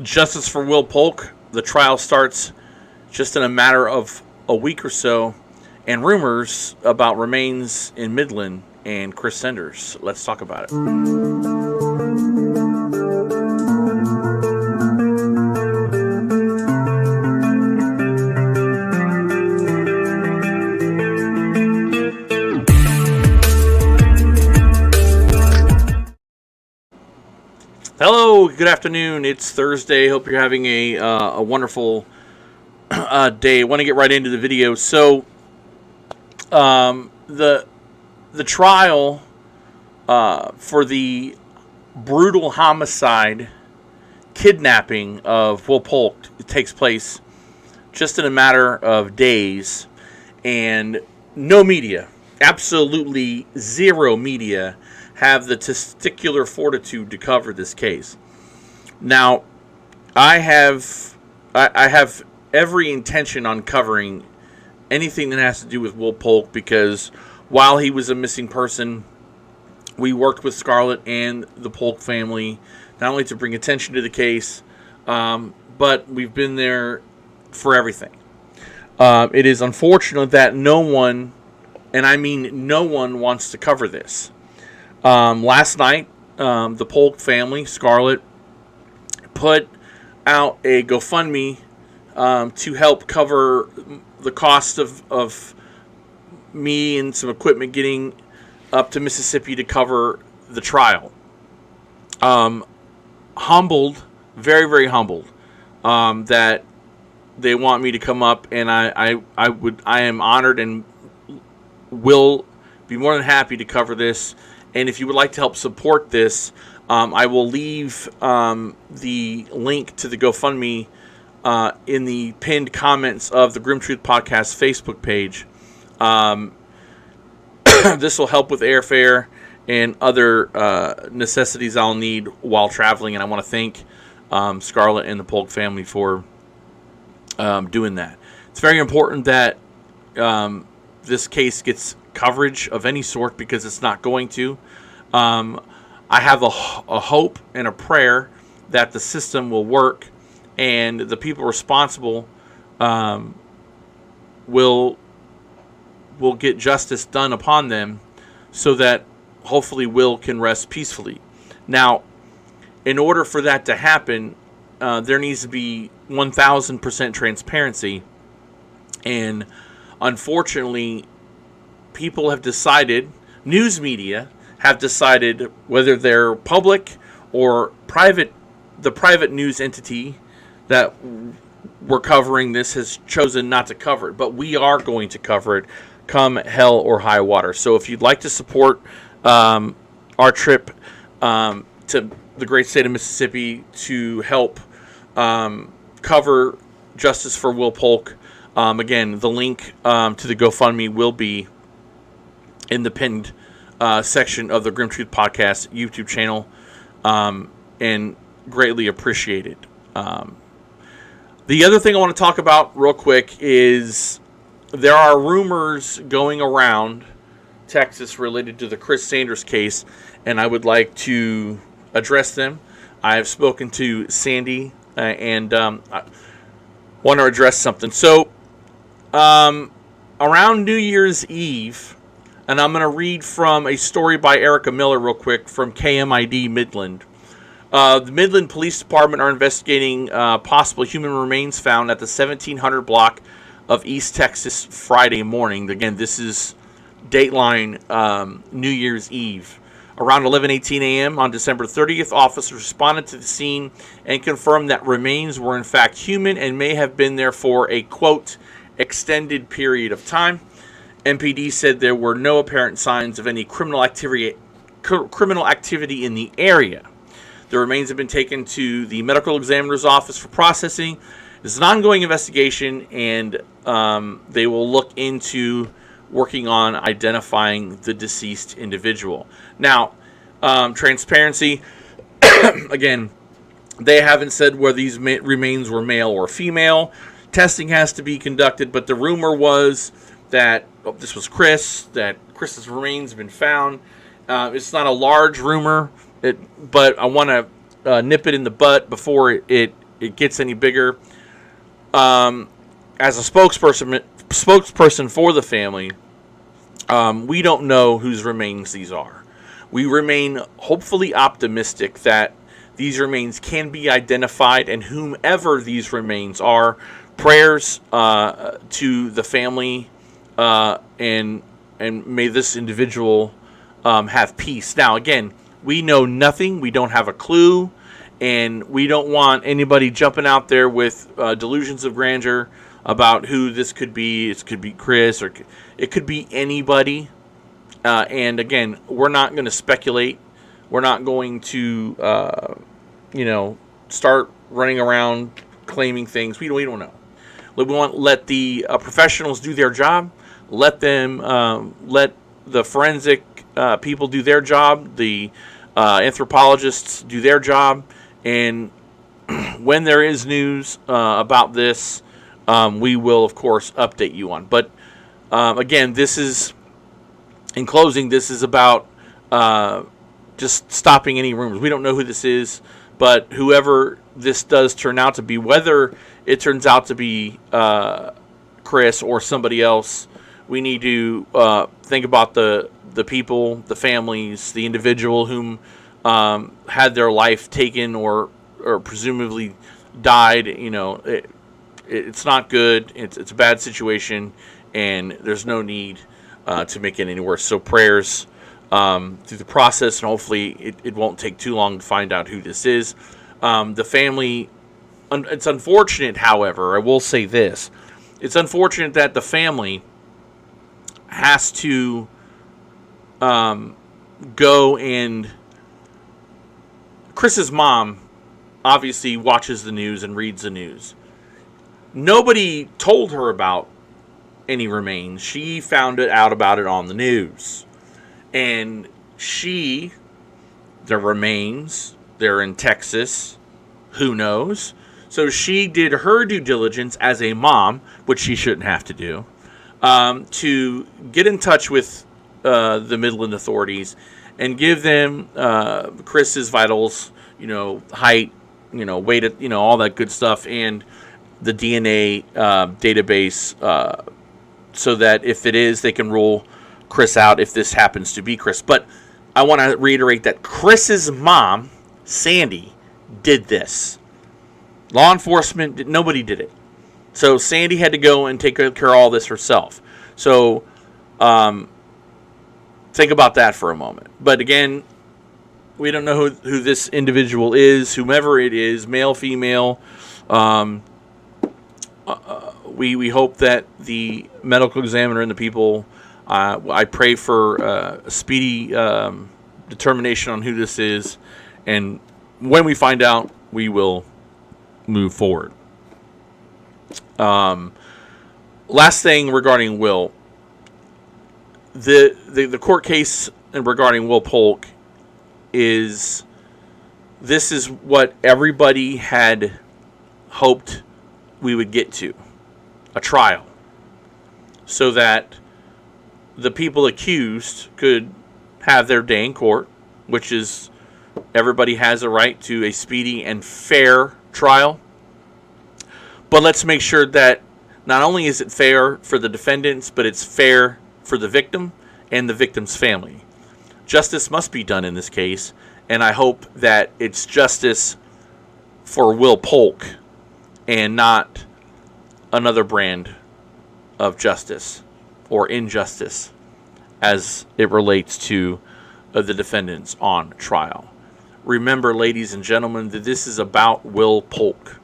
Justice for Will Polk. The trial starts just in a matter of a week or so, and rumors about remains in Midland and Chris Sanders. Let's talk about it. Hello, good afternoon. It's Thursday. Hope you're having a wonderful day. I want to get right into the video. So, the trial for the brutal homicide, kidnapping of Will Polk takes place just in a matter of days, and no media, absolutely zero media, have the testicular fortitude to cover this case. Now, I have every intention on covering anything that has to do with Will Polk, because while he was a missing person, we worked with Scarlett and the Polk family not only to bring attention to the case, but we've been there for everything. It is unfortunate that no one, and I mean no one, wants to cover this. Last night, the Polk family, Scarlett, put out a GoFundMe to help cover the cost of me and some equipment getting up to Mississippi to cover the trial. Humbled, very, very humbled, that they want me to come up, and I am honored and will be more than happy to cover this. And if you would like to help support this, I will leave the link to the GoFundMe in the pinned comments of the Grim Truth Podcast Facebook page. This will help with airfare and other necessities I'll need while traveling. And I want to thank Scarlett and the Polk family for doing that. It's very important that this case gets coverage of any sort, because it's not going to. I have a hope and a prayer that the system will work and the people responsible will get justice done upon them, so that hopefully Will can rest peacefully. Now, in order for that to happen, there needs to be 1,000% transparency, and unfortunately, people have decided, news media have decided, whether they're public or private, the private news entity that we're covering this has chosen not to cover it. But we are going to cover it come hell or high water. So if you'd like to support our trip to the great state of Mississippi to help cover justice for Will Polk, again, the link to the GoFundMe will be in the pinned section of the Grim Truth Podcast YouTube channel, and greatly appreciated. The other thing I want to talk about real quick is there are rumors going around Texas related to the Chris Sanders case, and I would like to address them. I have spoken to Sandy, and I want to address something. So, around New Year's Eve, and I'm going to read from a story by Erica Miller real quick from KMID Midland. The Midland Police Department are investigating possible human remains found at the 1700 block of East Texas Friday morning. Again, this is Dateline New Year's Eve. Around 11:18 a.m. on December 30th, officers responded to the scene and confirmed that remains were in fact human and may have been there for a, quote, extended period of time. MPD said there were no apparent signs of any criminal activity in the area. The remains have been taken to the medical examiner's office for processing. It's an ongoing investigation, and they will look into working on identifying the deceased individual. Now, transparency, again, they haven't said whether these remains were male or female. Testing has to be conducted, but the rumor was that this was Chris, that Chris's remains have been found. It's not a large rumor, but I want to nip it in the butt before it it gets any bigger. As a spokesperson for the family, we don't know whose remains these are. We remain hopefully optimistic that these remains can be identified, and whomever these remains are, prayers to the family, and may this individual have peace. Now, again, we know nothing. We don't have a clue, and we don't want anybody jumping out there with delusions of grandeur about who this could be. It could be Chris, or it could be anybody. And again, we're not going to speculate. We're not going to, start running around claiming things. We don't know. We want to let the professionals do their job. Let the forensic people do their job. The anthropologists do their job. And when there is news about this, we will, of course, update you on. But again, in closing, this is about just stopping any rumors. We don't know who this is, but whoever this does turn out to be, whether it turns out to be Chris or somebody else, we need to think about the people, the families, the individual whom had their life taken or presumably died. It's not good. It's a bad situation, and there's no need to make it any worse. So prayers through the process, and hopefully it won't take too long to find out who this is. The family, it's unfortunate, however, I will say this. It's unfortunate that the family has to go and... Chris's mom obviously watches the news and reads the news. Nobody told her about any remains. She found out about it on the news. And the remains, they're in Texas. Who knows? So she did her due diligence as a mom, which she shouldn't have to do, to get in touch with the Midland authorities and give them Chris's vitals, height, weight, all that good stuff, and the DNA database, so that if it is, they can rule Chris out if this happens to be Chris. But I want to reiterate that Chris's mom, Sandy, did this. Law enforcement, nobody did it. So Sandy had to go and take care of all this herself. So think about that for a moment. But again, we don't know who this individual is, whomever it is, male, female. We hope that the medical examiner and the people, I pray for a speedy determination on who this is. And when we find out, we will move forward. Last thing regarding Will. The court case regarding Will Polk is what everybody had hoped we would get to, a trial, so that the people accused could have their day in court, which is everybody has a right to a speedy and fair trial. But let's make sure that not only is it fair for the defendants, but it's fair for the victim and the victim's family. Justice must be done in this case, and I hope that it's justice for Will Polk and not another brand of justice or injustice as it relates to the defendants on trial. Remember, ladies and gentlemen, that this is about Will Polk.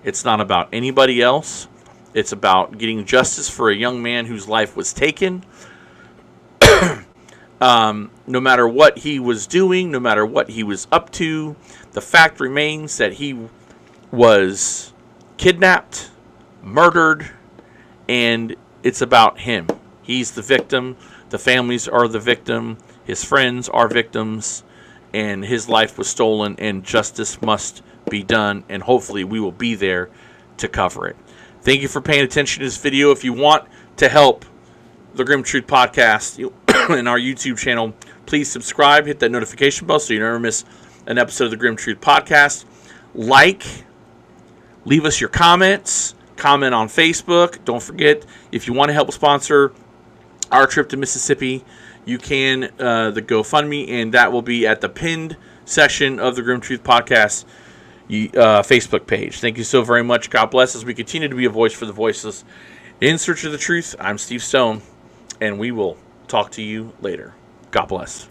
It's not about anybody else. It's about getting justice for a young man whose life was taken. No matter what he was doing, no matter what he was up to, the fact remains that he was kidnapped, murdered, and it's about him. He's the victim. The families are the victim. His friends are victims. And his life was stolen, and justice must be done. And hopefully we will be there to cover it. Thank you for paying attention to this video. If you want to help the Grim Truth Podcast and our YouTube channel, please subscribe, hit that notification bell so you never miss an episode of the Grim Truth Podcast. Like, Leave us your comments. Comment on Facebook. Don't forget, if you want to help sponsor our trip to Mississippi, you can the GoFundMe, and that will be at the pinned section of the Grim Truth Podcast Facebook page. Thank you so very much. God bless as we continue to be a voice for the voiceless. In search of the truth, I'm Steve Stone, and we will talk to you later. God bless.